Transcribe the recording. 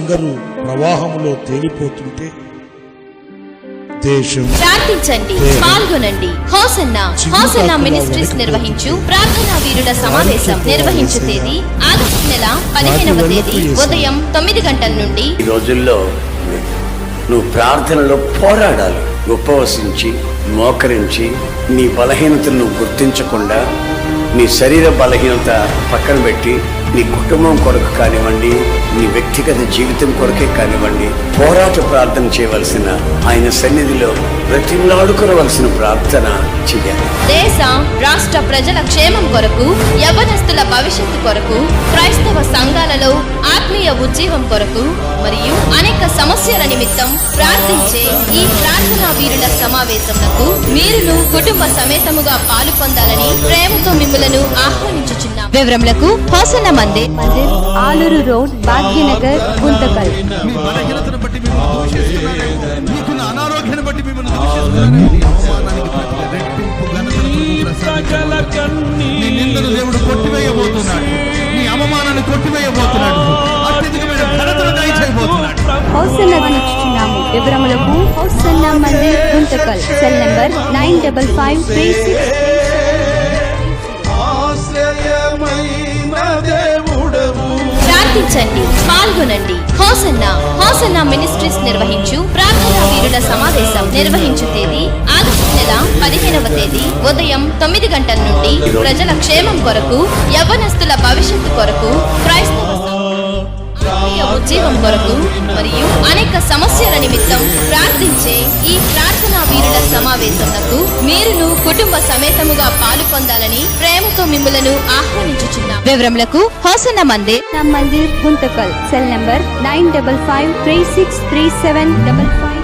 బంగారు ప్రవాహంలో తేలిపోతుంటే దేశం ప్రార్థించండి, పాల్గొనండి. హోసన్నా మినిస్ట్రీస్ నిర్వహించు ప్రార్థనా వీరుల సమావేశం నిర్వహించు తేదీ ఆగస్టు నెల 15వ తేదీ ఉదయం 9 గంటల నుండి. ఈ రోజుల్లో నువ్వు ప్రార్థనలో పోరాడాలి. ఉపవసించి మోకరించి నీ బలహీనతను నువ్వు గుర్తించకుండా నీ శరీర బలహీనత పక్కన పెట్టి నీ కుటుంబం కొరకు కానివ్వండి, నీ వ్యక్తిగత జీవితం కొరకే కానివ్వండి, పోరాట ప్రార్థన చేయవలసిన, ఆయన సన్నిధిలో బ్రతిమలాడుకోవలసిన ప్రార్థన చెయ్యాలి. దేశ రాష్ట్ర ప్రజల క్షేమం కొరకు, యవ్వనస్తుల భవిష్యత్తు కొరకు, క్రైస్తవ సంఘాలలో ఆత్మీయ ఉజ్జీవం కొరకు మరియు అనేక సమస్యల నిమిత్తం ప్రార్థించే ఈ ప్రార్థనా వీరుల సమావేశంకు మీరును కుటుంబ సమేతముగా పాలు పొందాలని ప్రేమతో మిమ్మలను ఆహ్వానించుచున్నాం. వివరములకు హోసన్న మందిర్, ఆలూరు రోడ్, భాగ్యనగర్, గుంతకల్. మీ బలహీనతను బట్టి మిమ్మల్ని దూషిస్తున్నారేమో, మీకున్న అనారోగ్యాన్ని బట్టి మిమ్మల్ని దూషిస్తున్నారేమో, అవమానానికి ప్రతిగా రెట్టింపు ఘనతను ప్రసాదించబోతున్నాడు. నీ నిందను దేవుడు కొట్టివేయబోతున్నాడు. నీ అవమానాన్ని కొట్టివేయబోతున్నాడు. అత్యధికమైన ఘనతను దయచేయబోతున్నాడు. హోసన్న ఇచ్చుచున్నాము. వివరములకు Hosanna Mandir, Guntakal. Cell number 955363. ప్రార్థించండి, పాల్గొనండి. హోసన్నా మినిస్ట్రీస్ నిర్వహించు ప్రార్థనా వీరుల సమావేశం నిర్వహించు తేదీ ఆగస్టు నెల 15వ తేదీ ఉదయం 9 గంటల నుండి. ప్రజల క్షేమం కొరకు, యవ్వనస్తుల భవిష్యత్తు కొరకు, క్రైస్తవ ఆత్మీయ ఉజ్జీవం కొరకు మరియు అనేక సమస్యల నిమిత్తం ప్రార్థించే ఈ ప్రార్థనా వీరుల సమావేశంకు మీరును కుటుంబ సమేతముగా పాలు పొందాలని ప్రేమతో మిమ్మలను ఆహ్వానించుచున్నాం. వివరములకు Hosanna Mandir, Guntakal. Cell number 9553637555.